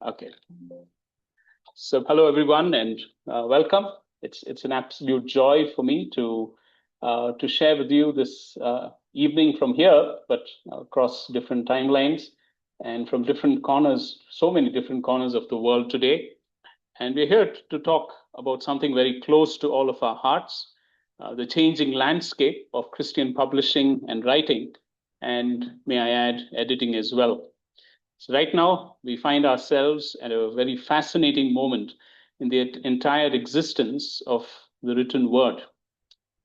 Okay. So hello everyone and welcome. It's an absolute joy for me to share with you this evening from here, but across different timelines and from different corners, so many different corners of the world today. And we're here to talk about something very close to all of our hearts, the changing landscape of Christian publishing and writing, and may I add, editing as well. So right now, we find ourselves at a very fascinating moment in the entire existence of the written word.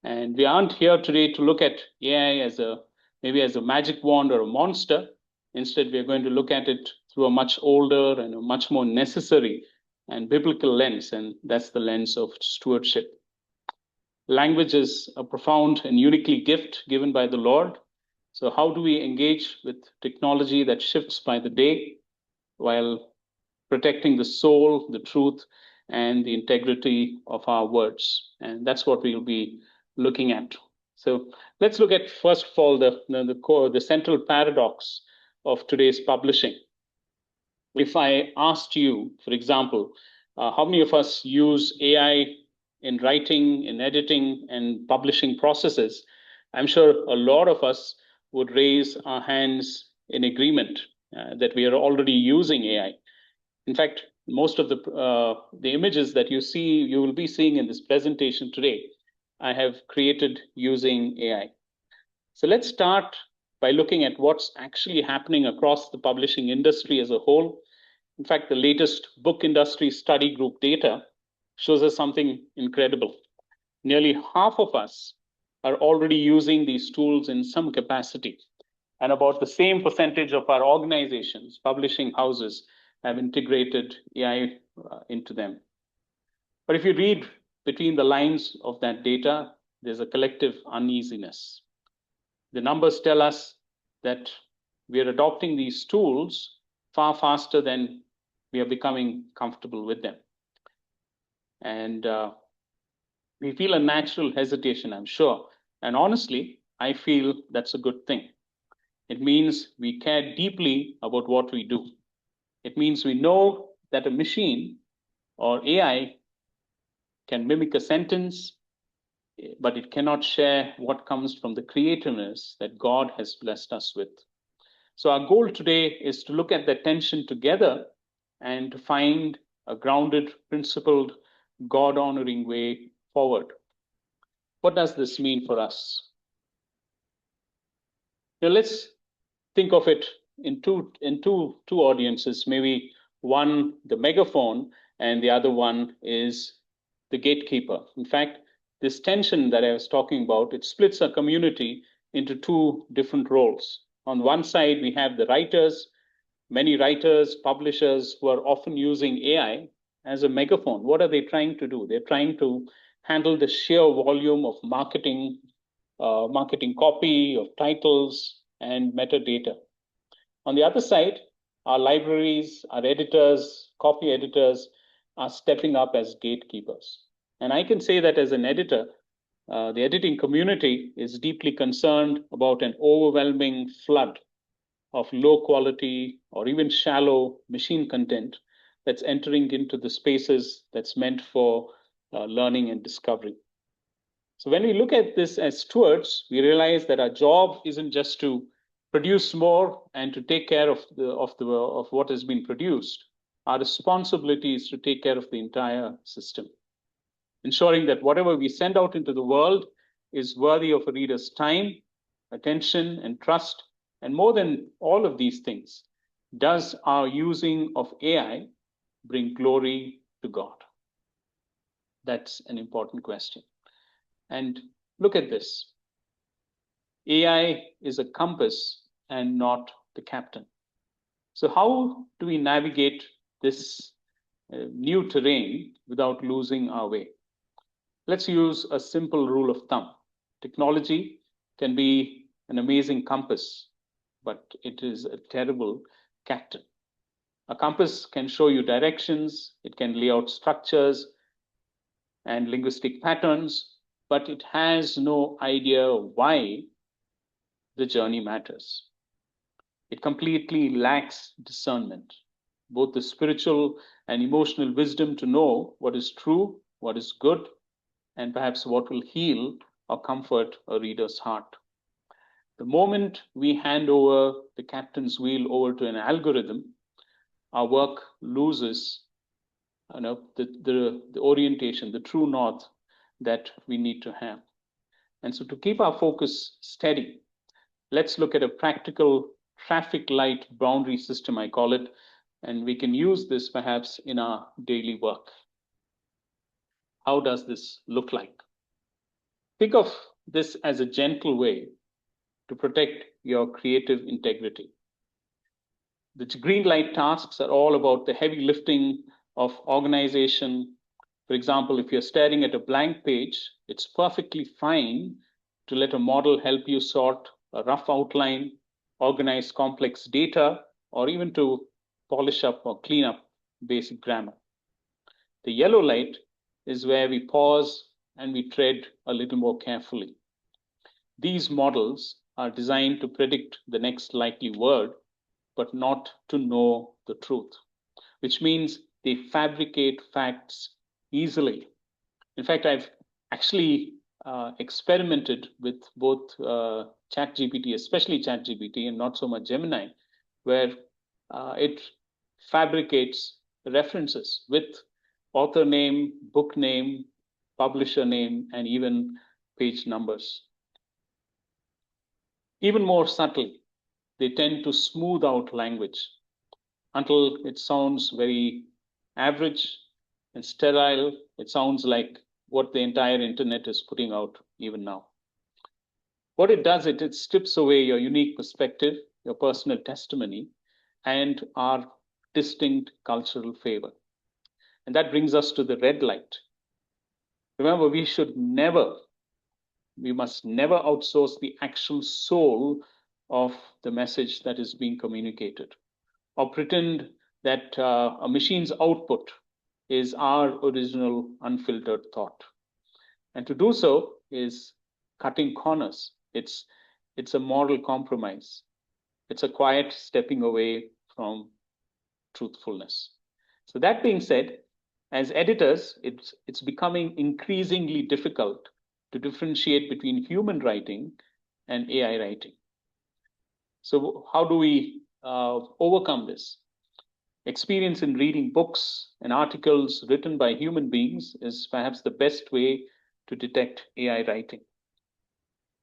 And we aren't here today to look at AI as maybe as a magic wand or a monster. Instead, we're going to look at it through a much older and a much more necessary and biblical lens, and that's the lens of stewardship. Language is a profound and uniquely gift given by the Lord. So how do we engage with technology that shifts by the day while protecting the soul, the truth, and the integrity of our words? And that's what we'll be looking at. So let's look at, first of all, the central paradox of today's publishing. If I asked you, for example, how many of us use AI in writing, in editing, and publishing processes, I'm sure a lot of us would raise our hands in agreement that we are already using AI. In fact, most of the images that you will be seeing in this presentation today, I have created using AI. So let's start by looking at what's actually happening across the publishing industry as a whole. In fact, the latest book industry study group data shows us something incredible. Nearly half of us are already using these tools in some capacity. And about the same percentage of our organizations, publishing houses, have integrated AI into them. But if you read between the lines of that data, there's a collective uneasiness. The numbers tell us that we are adopting these tools far faster than we are becoming comfortable with them. And we feel a natural hesitation, I'm sure. And honestly, I feel that's a good thing. It means we care deeply about what we do. It means we know that a machine or AI can mimic a sentence, but it cannot share what comes from the creativeness that God has blessed us with. So our goal today is to look at that tension together and to find a grounded, principled, God-honoring way forward. What does this mean for us? Now let's think of it in two audiences. Maybe one, the megaphone, and the other one is the gatekeeper. In fact, this tension that I was talking about, it splits a community into two different roles. On one side, we have the writers, many writers, publishers who are often using AI as a megaphone. What are they trying to do? They're trying to handle the sheer volume of marketing copy, of titles, and metadata. On the other side, our libraries, our editors, copy editors are stepping up as gatekeepers. And I can say that as an editor, the editing community is deeply concerned about an overwhelming flood of low quality or even shallow machine content that's entering into the spaces that's meant for learning and discovery. So when we look at this as stewards, we realize that our job isn't just to produce more and to take care of what has been produced. Our responsibility is to take care of the entire system, ensuring that whatever we send out into the world is worthy of a reader's time, attention, and trust. And more than all of these things, does our using of AI bring glory to God? That's an important question. And look at this. AI is a compass and not the captain. So how do we navigate this new terrain without losing our way? Let's use a simple rule of thumb. Technology can be an amazing compass, but it is a terrible captain. A compass can show you directions, it can lay out structures and linguistic patterns, but it has no idea why the journey matters. It completely lacks discernment. both the spiritual and emotional wisdom to know what is true, what is good, and perhaps what will heal or comfort a reader's heart. The moment we hand over the captain's wheel over to an algorithm, our work loses the orientation, the true north that we need to have. And so to keep our focus steady, let's look at a practical traffic light boundary system, I call it, and we can use this perhaps in our daily work. How does this look like? Think of this as a gentle way to protect your creative integrity. The green light tasks are all about the heavy lifting of organization. For example, if you're staring at a blank page, it's perfectly fine to let a model help you sort a rough outline, organize complex data, or even to polish up or clean up basic grammar. The yellow light is where we pause and we tread a little more carefully. These models are designed to predict the next likely word, but not to know the truth, which means they fabricate facts easily. In fact, I've actually experimented with both ChatGPT, especially ChatGPT, and not so much Gemini, where it fabricates references with author name, book name, publisher name, and even page numbers. Even more subtly, they tend to smooth out language until it sounds very average and sterile. It sounds like what the entire internet is putting out even now. What it does, it strips away your unique perspective, your personal testimony, and our distinct cultural favor. And that brings us to the red light. Remember, we must never outsource the actual soul of the message that is being communicated, or pretend that a machine's output is our original unfiltered thought. And to do so is cutting corners. It's a moral compromise. It's a quiet stepping away from truthfulness. So that being said, as editors, it's becoming increasingly difficult to differentiate between human writing and AI writing. So how do we overcome this? Experience in reading books and articles written by human beings is perhaps the best way to detect AI writing.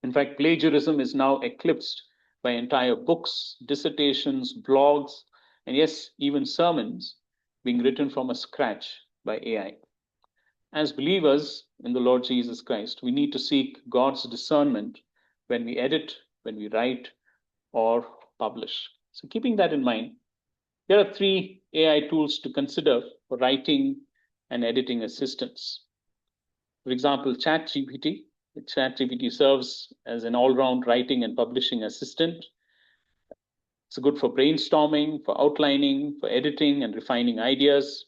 In fact, plagiarism is now eclipsed by entire books, dissertations, blogs, and yes, even sermons being written from scratch by AI. As believers in the Lord Jesus Christ, we need to seek God's discernment when we edit, when we write, or publish. So keeping that in mind, there are 3 AI tools to consider for writing and editing assistance. For example, ChatGPT. ChatGPT serves as an all-round writing and publishing assistant. It's good for brainstorming, for outlining, for editing and refining ideas.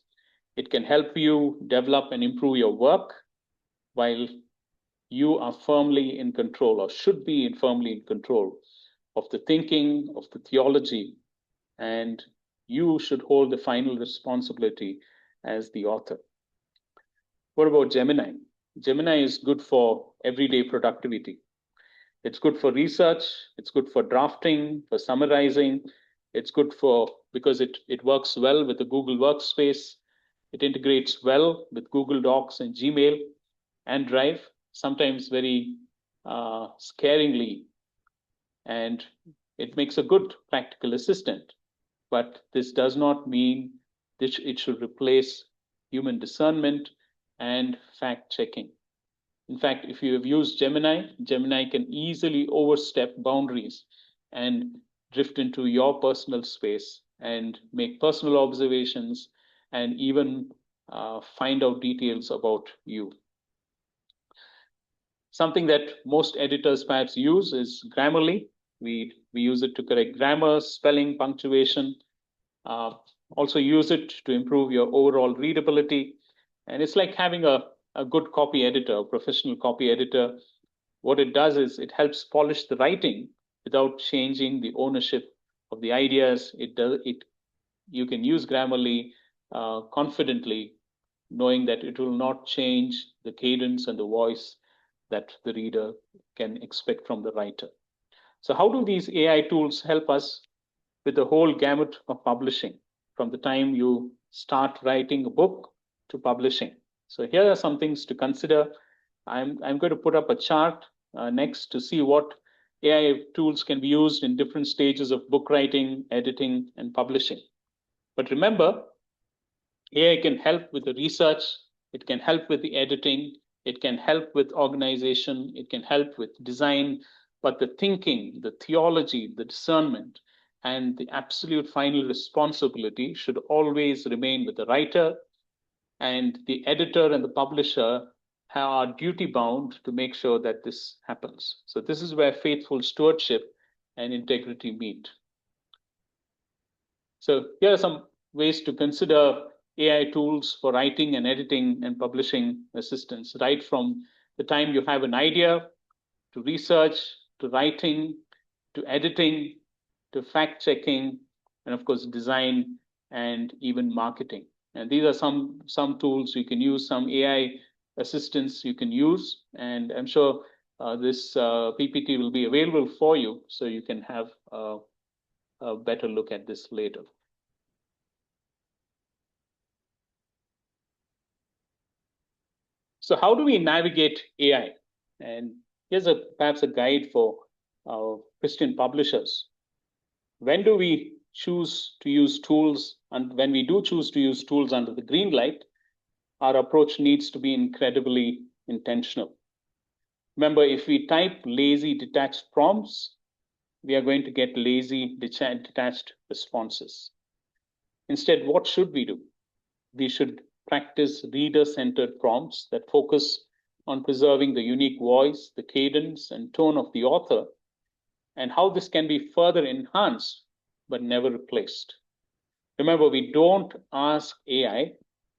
It can help you develop and improve your work while you are firmly in control, or should be firmly in control of the thinking, of the theology, and you should hold the final responsibility as the author. What about Gemini? Gemini is good for everyday productivity. It's good for research. It's good for drafting, for summarizing. It's good because it works well with the Google Workspace. It integrates well with Google Docs and Gmail and Drive, sometimes very scaringly. And it makes a good practical assistant. But this does not mean that it should replace human discernment and fact-checking. In fact, if you have used Gemini, Gemini can easily overstep boundaries and drift into your personal space and make personal observations and even find out details about you. Something that most editors perhaps use is Grammarly. We use it to correct grammar, spelling, punctuation. Also use it to improve your overall readability. And it's like having a good copy editor, a professional copy editor. What it does is it helps polish the writing without changing the ownership of the ideas. It you can use Grammarly confidently, knowing that it will not change the cadence and the voice that the reader can expect from the writer. So how do these AI tools help us with the whole gamut of publishing, from the time you start writing a book to publishing? So here are some things to consider. I'm going to put up a chart next to see what AI tools can be used in different stages of book writing, editing, and publishing. But remember, AI can help with the research, it can help with the editing, it can help with organization, it can help with design, but the thinking, the theology, the discernment, and the absolute final responsibility should always remain with the writer, and the editor and the publisher are duty bound to make sure that this happens. So this is where faithful stewardship and integrity meet. So here are some ways to consider AI tools for writing and editing and publishing assistance, right from the time you have an idea, to research, to writing, to editing, to fact checking, and of course, design and even marketing. And these are some tools you can use, some AI assistance you can use. And I'm sure this PPT will be available for you, so you can have a better look at this later. So how do we navigate AI? And here's perhaps a guide for Christian publishers. When do we choose to use tools? And when we do choose to use tools under the green light, our approach needs to be incredibly intentional. Remember, if we type lazy detached prompts, we are going to get lazy detached responses. Instead, what should we do? We should practice reader-centered prompts that focus on preserving the unique voice, the cadence, and tone of the author, and how this can be further enhanced but never replaced. Remember, we don't ask AI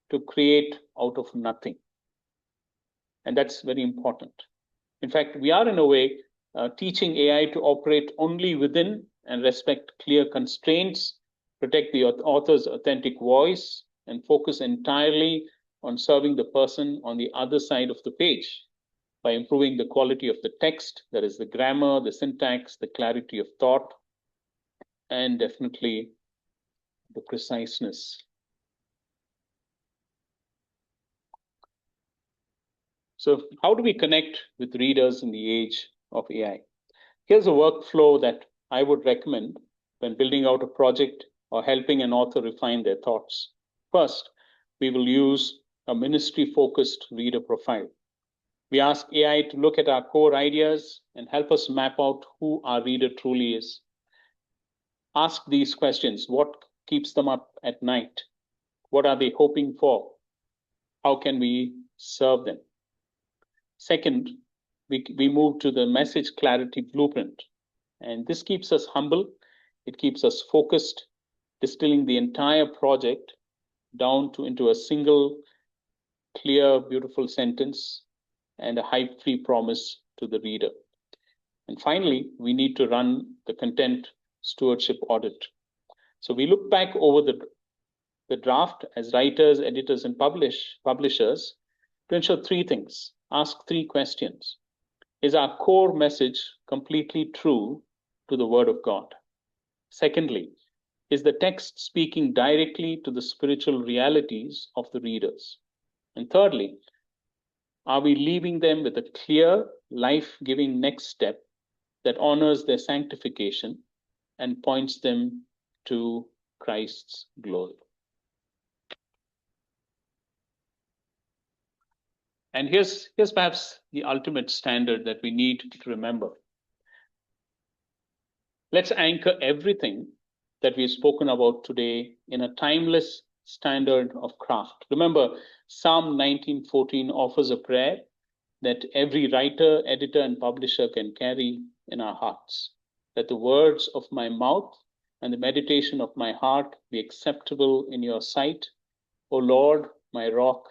to create out of nothing. And that's very important. In fact, we are in a way teaching AI to operate only within and respect clear constraints, protect the author's authentic voice, and focus entirely on serving the person on the other side of the page by improving the quality of the text, that is the grammar, the syntax, the clarity of thought, and definitely the preciseness. So how do we connect with readers in the age of AI? Here's a workflow that I would recommend when building out a project or helping an author refine their thoughts. First, we will use a ministry-focused reader profile. We ask AI to look at our core ideas and help us map out who our reader truly is. Ask these questions. What keeps them up at night? What are they hoping for? How can we serve them? Second, we move to the message clarity blueprint. And this keeps us humble. It keeps us focused, distilling the entire project down into a single, clear, beautiful sentence and a hype-free promise to the reader. And finally, we need to run the content stewardship audit. So we look back over the draft as writers, editors, and publishers to ensure three things. Ask three questions. Is our core message completely true to the Word of God? Secondly, is the text speaking directly to the spiritual realities of the readers? And thirdly, are we leaving them with a clear, life-giving next step that honors their sanctification and points them to Christ's glory? And here's perhaps the ultimate standard that we need to remember. Let's anchor everything that we've spoken about today in a timeless standard of craft. Remember, Psalm 19:14 offers a prayer that every writer, editor, and publisher can carry in our hearts. Let the words of my mouth and the meditation of my heart be acceptable in your sight, O Lord, my rock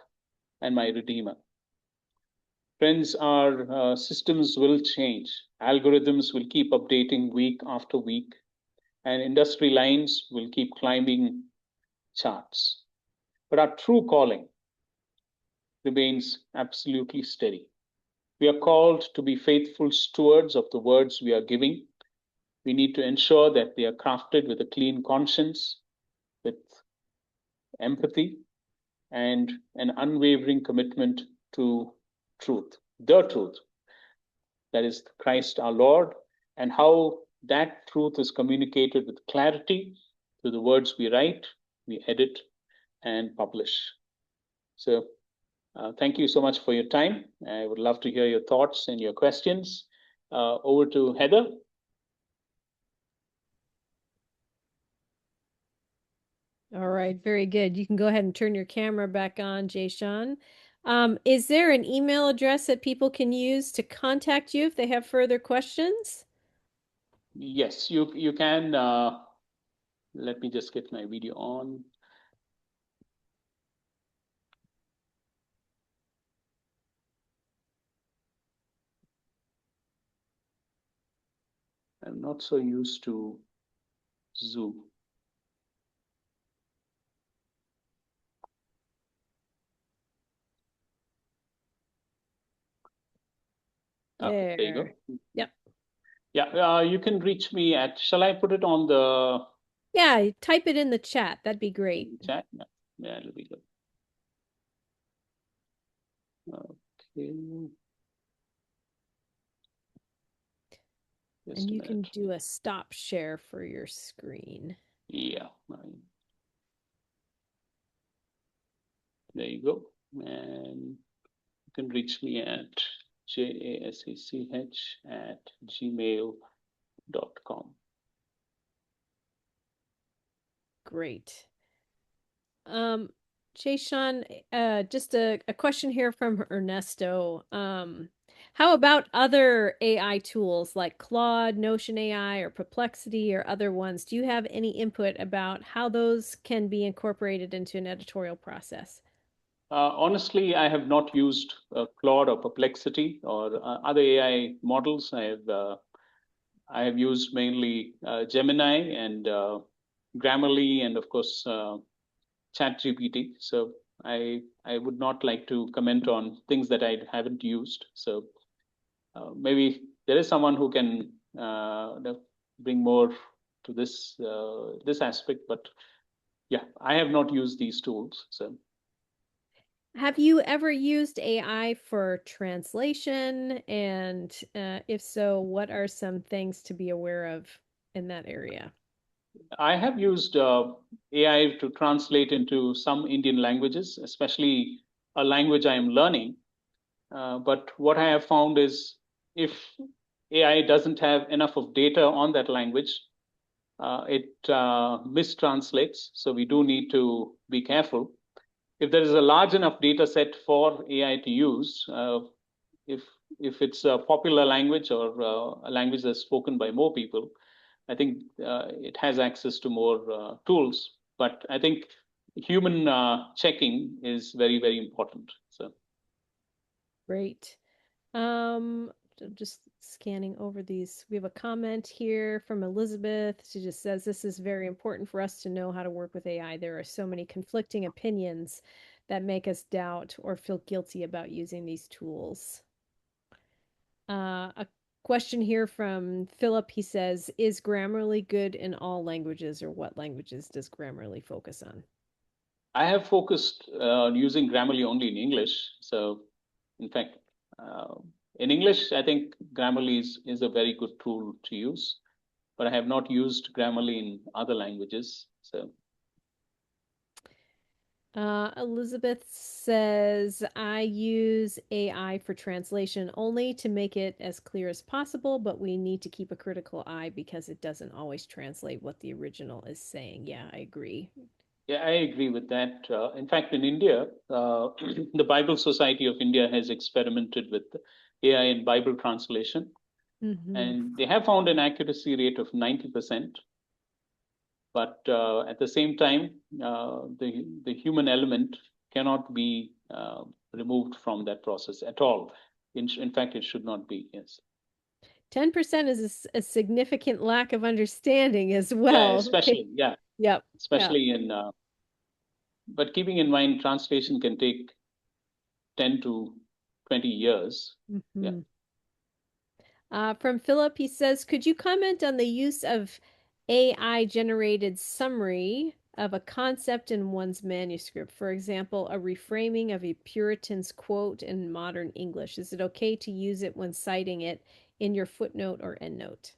and my redeemer. Friends, our systems will change. Algorithms will keep updating week after week, and industry lines will keep climbing charts. But our true calling remains absolutely steady. We are called to be faithful stewards of the words we are giving. We need to ensure that they are crafted with a clean conscience, with empathy, and an unwavering commitment to truth, the truth, that is Christ our Lord, and how that truth is communicated with clarity through the words we write, we edit, and publish. So thank you so much for your time. I would love to hear your thoughts and your questions. Over to Heather. All right, very good. You can go ahead and turn your camera back on, Jaichand. Is there an email address that people can use to contact you if they have further questions? Yes, you can. Let me just get my video on. I'm not so used to Zoom. There. There you go. Yep. Yeah, you can reach me at, shall I put it on the Yeah, type it in the chat. That'd be great. chat? Yeah, it'll be good. Okay. Just And a you can minute. do a stop share for your screen. Yeah. There you go. And you can reach me at jasach@gmail.com. Great. Jaichand, just a question here from Ernesto. How about other AI tools like Claude, Notion AI, or Perplexity, or other ones? Do you have any input about how those can be incorporated into an editorial process? Honestly, I have not used Claude or Perplexity or other AI models. I have used mainly Gemini and Grammarly, and of course ChatGPT. So I would not like to comment on things that I haven't used. So maybe there is someone who can bring more to this aspect, but yeah, I have not used these tools. So Have you ever used AI for translation? And if so, what are some things to be aware of in that area? I have used AI to translate into some Indian languages, especially a language I am learning. But what I have found is if AI doesn't have enough of data on that language, it mistranslates. So we do need to be careful. If there is a large enough data set for AI to use, if if it's a popular language or a language that's spoken by more people, I think it has access to more tools. But I think human checking is very, very important. So Great. I'm just scanning over these. We have a comment here from Elizabeth. She just says this is very important for us to know how to work with AI. There are so many conflicting opinions that make us doubt or feel guilty about using these tools. A question here from Philip. He says, is Grammarly good in all languages, or what languages does Grammarly focus on? I have focused on using Grammarly only in English. So in fact, uh, in English, I think Grammarly is a very good tool to use, but I have not used Grammarly in other languages. So Elizabeth says, I use AI for translation only to make it as clear as possible, but we need to keep a critical eye because it doesn't always translate what the original is saying. Yeah, I agree. yeah, I agree with that. In fact, in India, the Bible Society of India has experimented with AI in Bible translation, Mm-hmm. and they have found an accuracy rate of 90%. But at the same time, the human element cannot be removed from that process at all. In fact, it should not be. Yes. 10% is a significant lack of understanding as Yeah, well. especially, yeah, Yep. Yep. especially in but keeping in mind translation can take 10 to 20 years. Yeah. From Philip, he says, could you comment on the use of AI generated summary of a concept in one's manuscript? For example, a reframing of a Puritan's quote in modern English. Is it okay to use it when citing it in your footnote or endnote?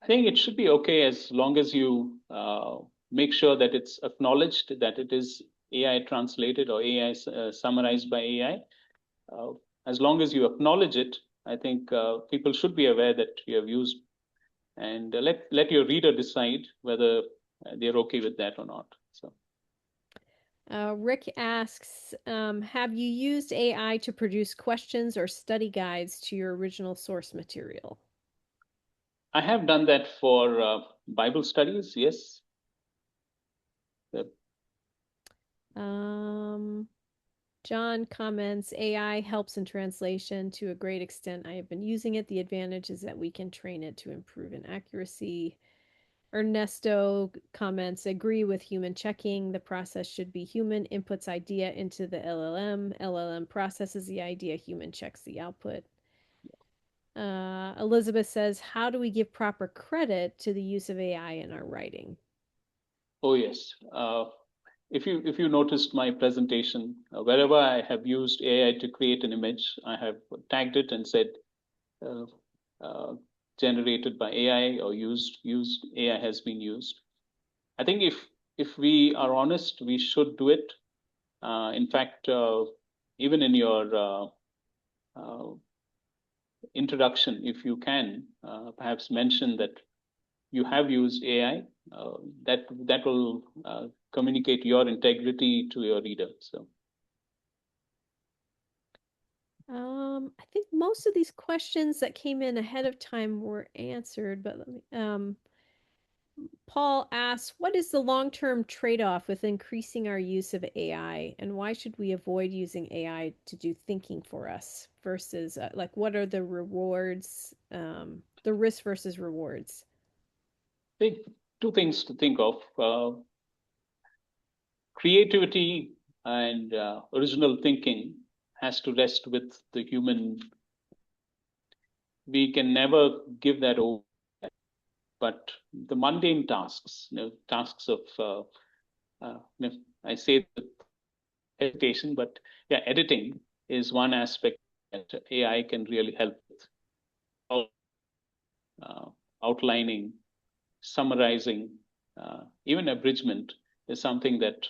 I think it should be okay as long as you make sure that it's acknowledged that it is AI translated or AI summarized by AI. As long as you acknowledge it, I think people should be aware that you have used, and let your reader decide whether they're okay with that or not. So. Rick asks, have you used AI to produce questions or study guides to your original source material? I have done that for Bible studies, yes. John comments, AI helps in translation to a great extent. I have been using it. The advantage is that we can train it to improve in accuracy. Ernesto comments, agree with human checking. The process should be human inputs idea into the LLM. LLM processes the idea. Human checks the output. Elizabeth says, how do we give proper credit to the use of AI in our writing? Oh, yes. If you noticed my presentation, wherever I have used AI to create an image, I have tagged it and said uh, uh, generated by AI or used AI has been used. I think if we are honest, we should do it. In fact, even in your introduction, if you can perhaps mention that you have used AI, that will communicate your integrity to your reader. So. I think most of these questions that came in ahead of time were answered, but let me, Paul asks, what is the long-term trade-off with increasing our use of AI, and why should we avoid using AI to do thinking for us versus like what are the rewards, the risk versus rewards? I think two things to think of. Creativity and original thinking has to rest with the human. We can never give that over. But the mundane tasks, tasks of, I say hesitation, but yeah, editing is one aspect that AI can really help with. Outlining, summarizing, even abridgment is something that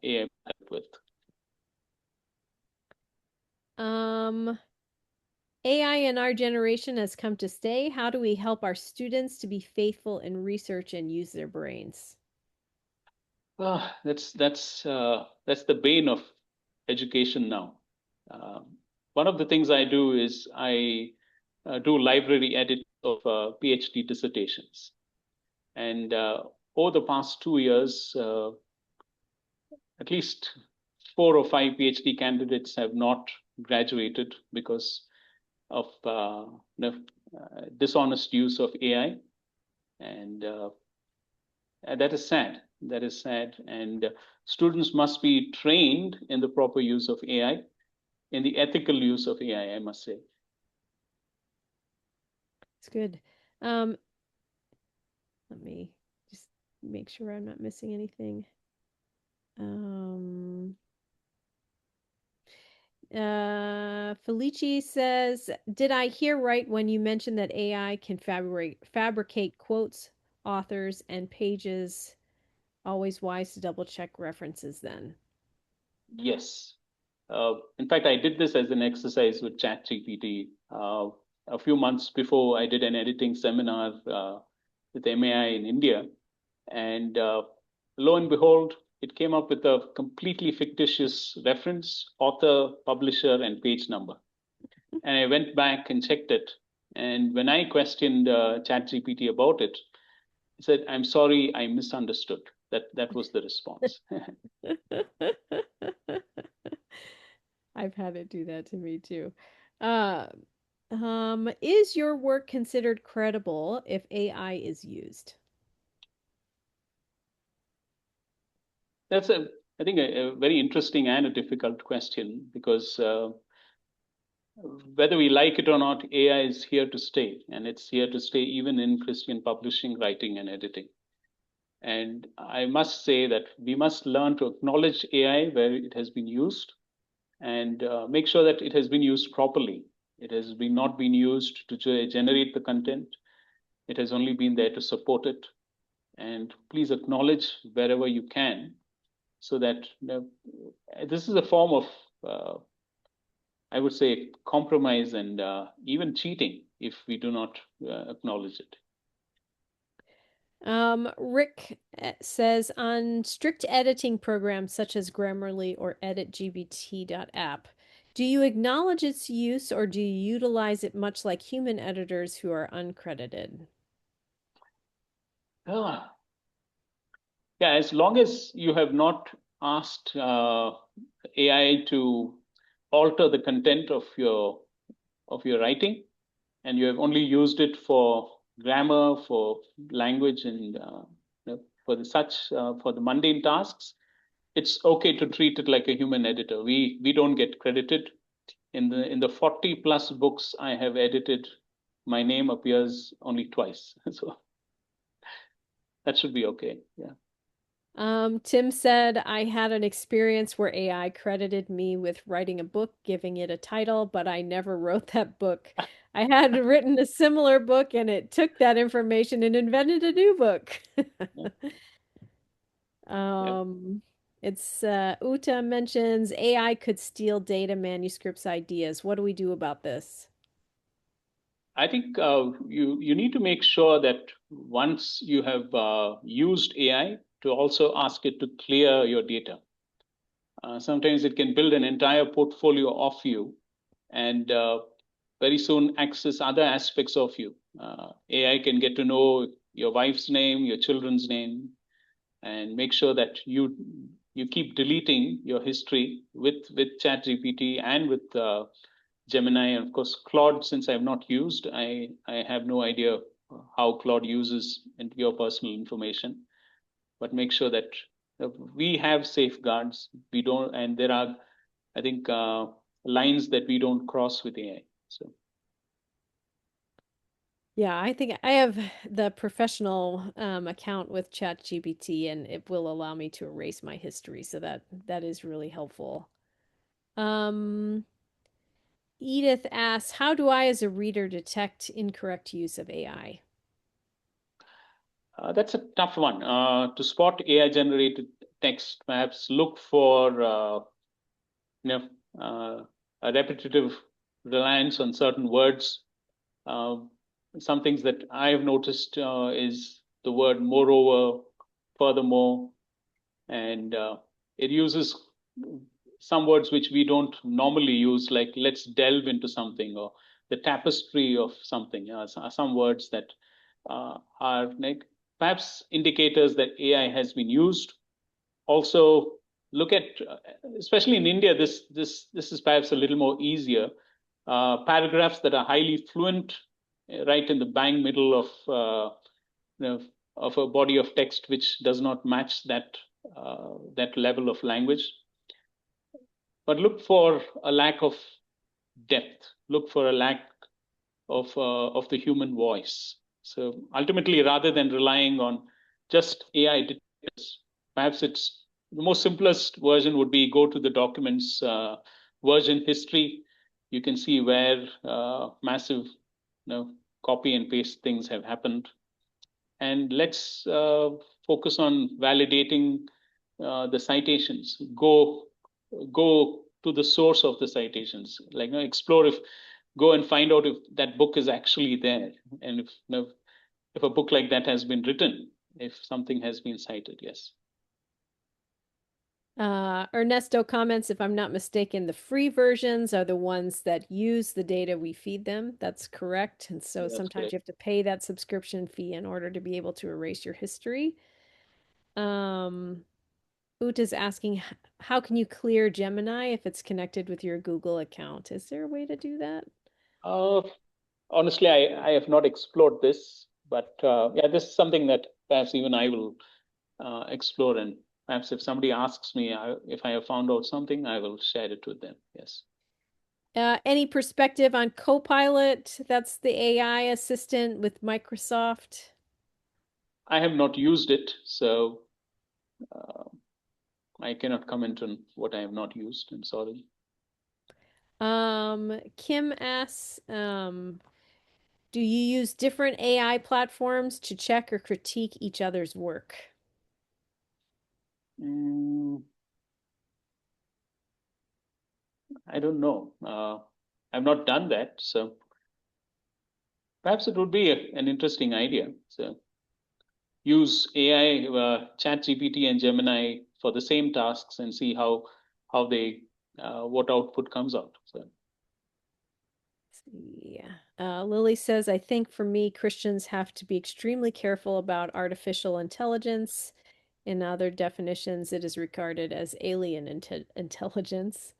AI can help with. AI in our generation has come to stay. How do we help our students to be faithful in research and use their brains? That's the bane of education now. One of the things I do is I do library edit of PhD dissertations, and over the past 2 years, at least 4 or 5 PhD candidates have not graduated because of dishonest use of AI, and that is sad. That is sad, and students must be trained in the proper use of AI, in the ethical use of AI, I must say. It's good. Let me just make sure I'm not missing anything. Felici says, did I hear right when you mentioned that AI can fabricate quotes, authors, and pages? Always wise to double check references then. Yes. In fact, I did this as an exercise with ChatGPT. A few months before, I did an editing seminar with MAI in India. And lo and behold, it came up with a completely fictitious reference, author, publisher, and page number. And I went back and checked it. And when I questioned ChatGPT about it, he said, "I'm sorry, I misunderstood." That was the response. I've had it do that to me too. Is your work considered credible if AI is used? That's I think, a very interesting and a difficult question, because whether we like it or not, AI is here to stay, and it's here to stay even in Christian publishing, writing, and editing. And I must say that we must learn to acknowledge AI where it has been used, and make sure that it has been used properly. It has been not been used to generate the content. It has only been there to support it. And please acknowledge wherever you can, so that this is a form of, I would say, compromise and even cheating if we do not acknowledge it. Rick says, on strict editing programs such as Grammarly or editgbt.app, do you acknowledge its use, or do you utilize it much like human editors who are uncredited? Ah, yeah, as long as you have not asked AI to alter the content of your writing, and you have only used it for grammar, for language, and for the mundane tasks, it's okay to treat it like a human editor. We don't get credited in the 40 plus books I have edited. My name appears only twice, so that should be okay. Yeah. Tim said, I had an experience where AI credited me with writing a book, giving it a title, but I never wrote that book. I had written a similar book, and it took that information and invented a new book. Yeah. It's Uta mentions AI could steal data, manuscripts, ideas. What do we do about this? I think you need to make sure that once you have used AI, to also ask it to clear your data. Sometimes it can build an entire portfolio of you, and very soon access other aspects of you. AI can get to know your wife's name, your children's name, and make sure that you keep deleting your history with ChatGPT and with Gemini, and of course Claude. Since I have not used, I have no idea how Claude uses into your personal information. But make sure that we have safeguards. We don't, and there are, I think, lines that we don't cross with AI. So Yeah, I think I have the professional account with ChatGPT, and it will allow me to erase my history, so that is really helpful. Um, Edith asks, how do I, as a reader, detect incorrect use of AI? that's a tough one. To spot AI generated text, perhaps look for you know a repetitive reliance on certain words. Uh, some things that I have noticed is the word moreover, furthermore, and it uses some words which we don't normally use, like let's delve into something, or the tapestry of something. Some words that are like perhaps indicators that AI has been used. Also, look at, especially in India, this is perhaps a little more easier. Paragraphs that are highly fluent, right in the bang middle of you know, of a body of text which does not match that level of language. But look for a lack of depth. Look for a lack of the human voice. So ultimately, rather than relying on just AI detectors, perhaps it's the most simplest version would be go to the documents version history. You can see where massive, copy and paste things have happened, and let's focus on validating the citations. Go to the source of the citations. Like, explore, if go and find out if that book is actually there, and if a book like that has been written, if something has been cited. Yes. Ernesto comments, if I'm not mistaken, the free versions are the ones that use the data we feed them. That's correct. And so That's sometimes correct. you have to pay that subscription fee in order to be able to erase your history. Uta's asking, how can you clear Gemini if it's connected with your Google account? Is there a way to do that? Uh, Honestly, I have not explored this, but yeah, this is something that perhaps even I will explore and perhaps if somebody asks me if I have found out something, I will share it with them. Yes. Any perspective on Copilot? That's the AI assistant with Microsoft. I have not used it, so I cannot comment on what I have not used. I'm sorry. Kim asks, do you use different AI platforms to check or critique each other's work? I don't know. I've not done that, so perhaps it would be an interesting idea. So use AI, ChatGPT and Gemini for the same tasks and see how they what output comes out. So. Yeah. Lily says, I think for me, Christians have to be extremely careful about artificial intelligence. In other definitions, it is regarded as alien intelligence.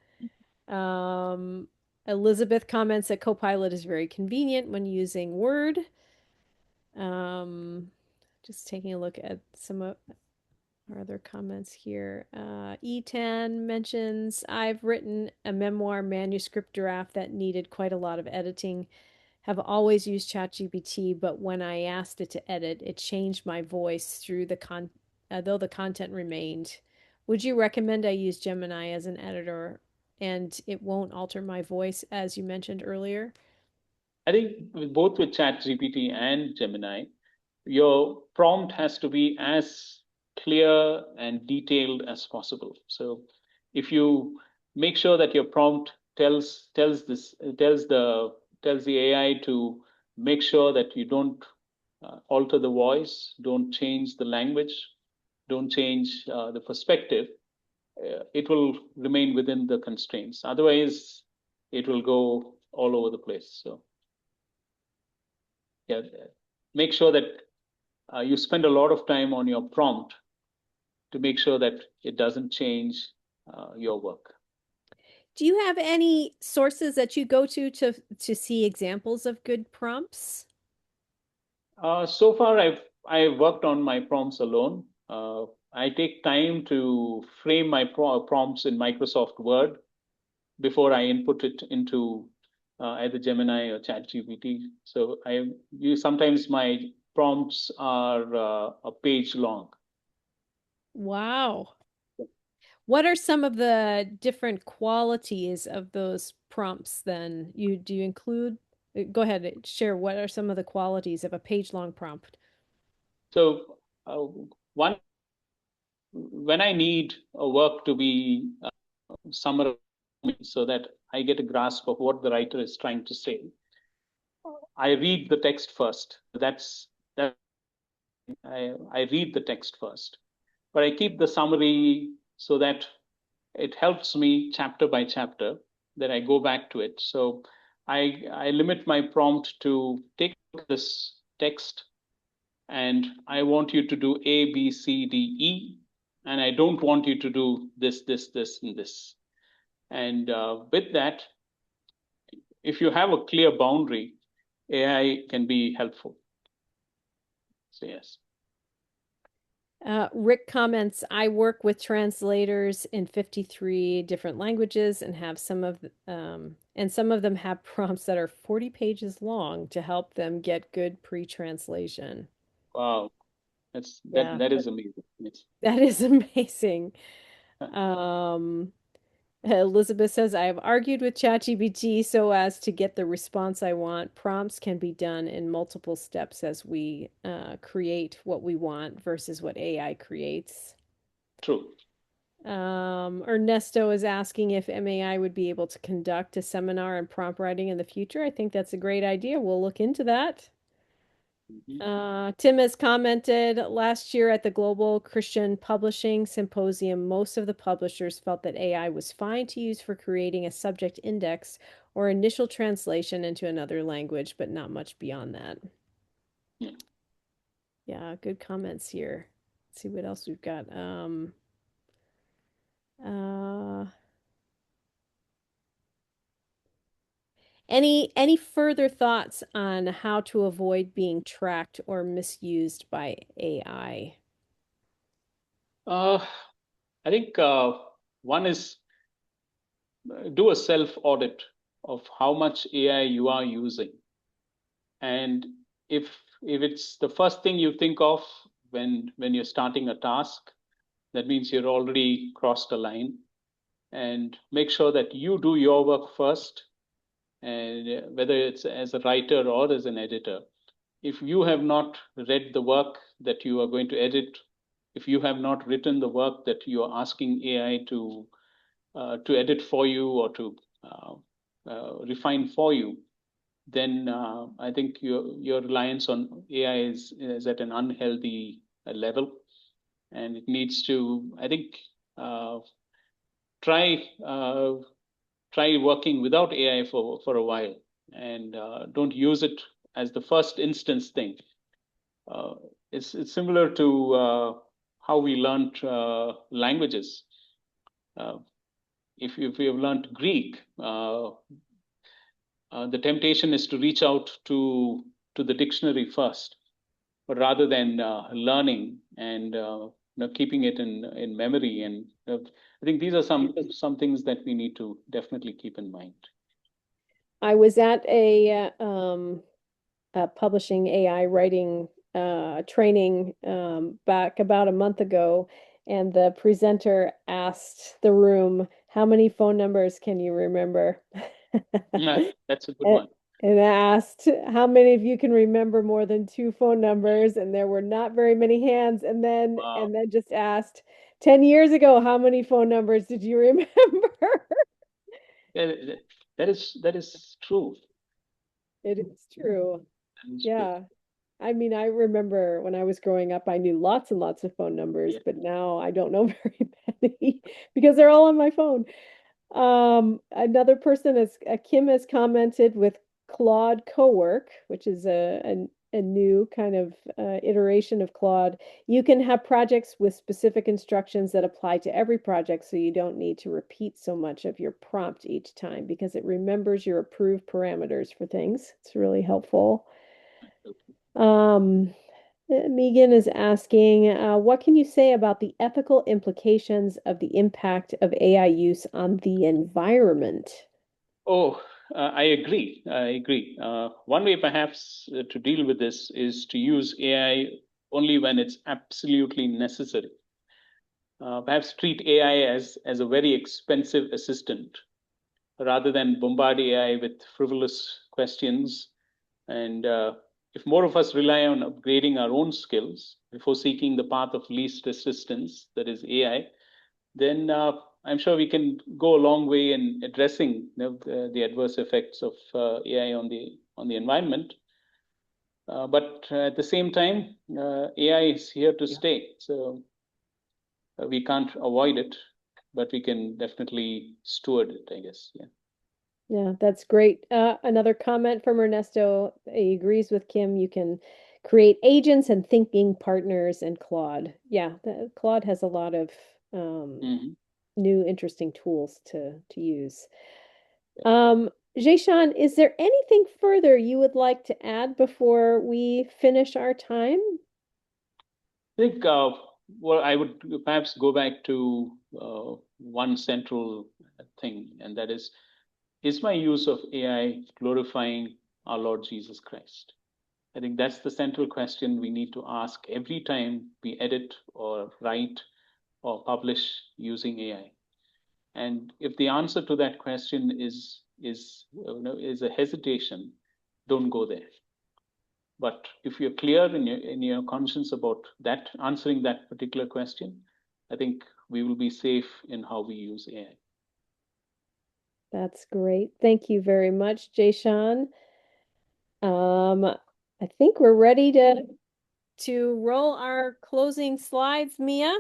Elizabeth comments that Copilot is very convenient when using Word. Just taking a look at some of our other comments here. E10 mentions, I've written a memoir manuscript draft that needed quite a lot of editing. Have always used ChatGPT, but when I asked it to edit, it changed my voice through though the content remained. Would you recommend I use Gemini as an editor and it won't alter my voice as you mentioned earlier? I think both with ChatGPT and Gemini, your prompt has to be as clear and detailed as possible. So if you make sure that your prompt tells the AI to make sure that you don't alter the voice, don't change the language, don't change the perspective, it will remain within the constraints. Otherwise, it will go all over the place. So yeah, make sure that you spend a lot of time on your prompt to make sure that it doesn't change your work. Do you have any sources that you go to see examples of good prompts? So far, I've worked on my prompts alone. I take time to frame my prompts in Microsoft Word before I input it into either Gemini or ChatGPT. So sometimes my prompts are a page long. Wow. What are some of the different qualities of those prompts then? Do you include, go ahead, share what are some of the qualities of a page-long prompt? So one, when I need a work to be summarized so that I get a grasp of what the writer is trying to say, I read the text first. I read the text first, but I keep the summary so that it helps me chapter by chapter. Then I go back to it. So I limit my prompt to take this text and I want you to do A, B, C, D, E, and I don't want you to do this, this, this, and this. And with that, if you have a clear boundary, AI can be helpful. So yes. Rick comments, I work with translators in 53 different languages and have some of them have prompts that are 40 pages long to help them get good pre-translation. Wow, Yeah, that is amazing. Yes. that is amazing. Um, Elizabeth says, I have argued with ChatGPT so as to get the response I want. Prompts can be done in multiple steps as we create what we want versus what AI creates. True. Ernesto is asking if MAI would be able to conduct a seminar on prompt writing in the future. I think that's a great idea. We'll look into that. Tim has commented last year at the Global Christian Publishing Symposium, most of the publishers felt that AI was fine to use for creating a subject index or initial translation into another language, but not much beyond that. Yeah. Yeah, good comments here. Let's see what else we've got. Uh, any further thoughts on how to avoid being tracked or misused by AI? I think one is do a self audit of how much AI you are using. And if it's the first thing you think of when you're starting a task, that means you're already crossed a line. And make sure that you do your work first, and whether it's as a writer or as an editor. If you have not read the work that you are going to edit, if you have not written the work that you are asking AI to edit for you or to refine for you, then I think your reliance on AI is at an unhealthy level, and it needs to, I think, uh, try try working without AI for a while, and don't use it as the first instance thing. Uh, it's similar to how we learned languages. Uh, if we have learned Greek, the temptation is to reach out to the dictionary first, but rather than learning and keeping it in memory. And I think these are some things that we need to definitely keep in mind. I was at a publishing AI writing training back about a month ago, and the presenter asked the room, "How many phone numbers can you remember?" That's a good And, one. and asked how many of you can remember more than two phone numbers, and there were not very many hands. Wow. And then just asked, 10 years ago, how many phone numbers did you remember? That, that is true. It is true. That is true. Yeah. I mean, I remember when I was growing up, I knew lots and lots of phone numbers, Yeah. but now I don't know very many because they're all on my phone. Another person is Kim has commented with Claude Cowork, which is a new kind of iteration of Claude. You can have projects with specific instructions that apply to every project, so you don't need to repeat so much of your prompt each time because it remembers your approved parameters for things. It's really helpful. Um, Megan is asking, what can you say about the ethical implications of the impact of AI use on the environment? Oh, I agree. I agree. One way, perhaps, to deal with this is to use AI only when it's absolutely necessary. Perhaps treat AI as a very expensive assistant rather than bombard AI with frivolous questions. And if more of us rely on upgrading our own skills before seeking the path of least resistance, that is AI, then I'm sure we can go a long way in addressing the adverse effects of AI on the environment. But at the same time, AI is here to stay, so we can't avoid it, but we can definitely steward it, I guess. Yeah. Yeah, that's great. Another comment from Ernesto. He agrees with Kim. You can create agents and thinking partners in Claude. Yeah, Claude has a lot of Mm-hmm. new interesting tools to use. Um, Jaichand, is there anything further you would like to add before we finish our time? I think well, I would perhaps go back to one central thing, and that is my use of AI glorifying our Lord Jesus Christ? I think that's the central question we need to ask every time we edit or write or publish using AI. And if the answer to that question is a hesitation, don't go there. But if you're clear in your conscience about that answering that particular question, I think we will be safe in how we use AI. That's great. Thank you very much, Jaichand. I think we're ready to roll our closing slides, Mia.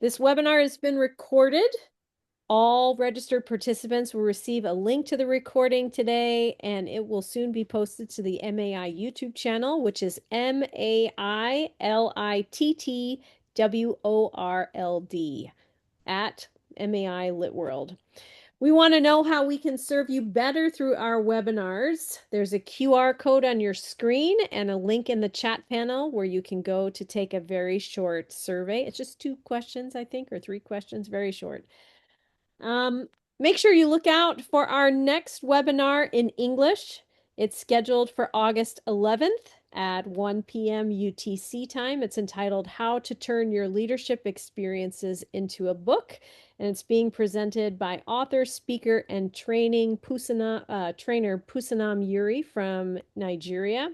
This webinar has been recorded. All registered participants will receive a link to the recording today, and it will soon be posted to the MAI YouTube channel, which is MAILITTWORLD at MAI Lit World. We want to know how we can serve you better through our webinars. There's a QR code on your screen and a link in the chat panel where you can go to take a very short survey. It's just 2 questions, I think, or 3 questions, very short. Make sure you look out for our next webinar in English. It's scheduled for August 11th at 1 p.m. UTC time. It's entitled How to Turn Your Leadership Experiences into a Book, and it's being presented by author, speaker, and trainer Pusanam Yuri from Nigeria.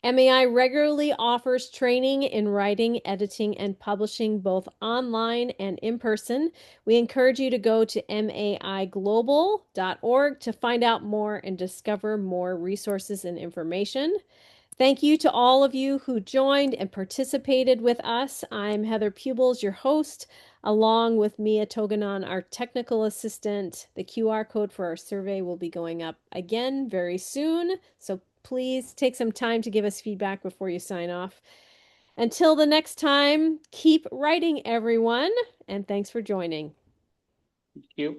MAI regularly offers training in writing, editing, and publishing both online and in person. We encourage you to go to maiglobal.org to find out more and discover more resources and information. Thank you to all of you who joined and participated with us. I'm Heather Pubels, your host, along with Mia Toganon, our technical assistant. The QR code for our survey will be going up again very soon, so please take some time to give us feedback before you sign off. Until the next time, keep writing, everyone, and thanks for joining. Thank you.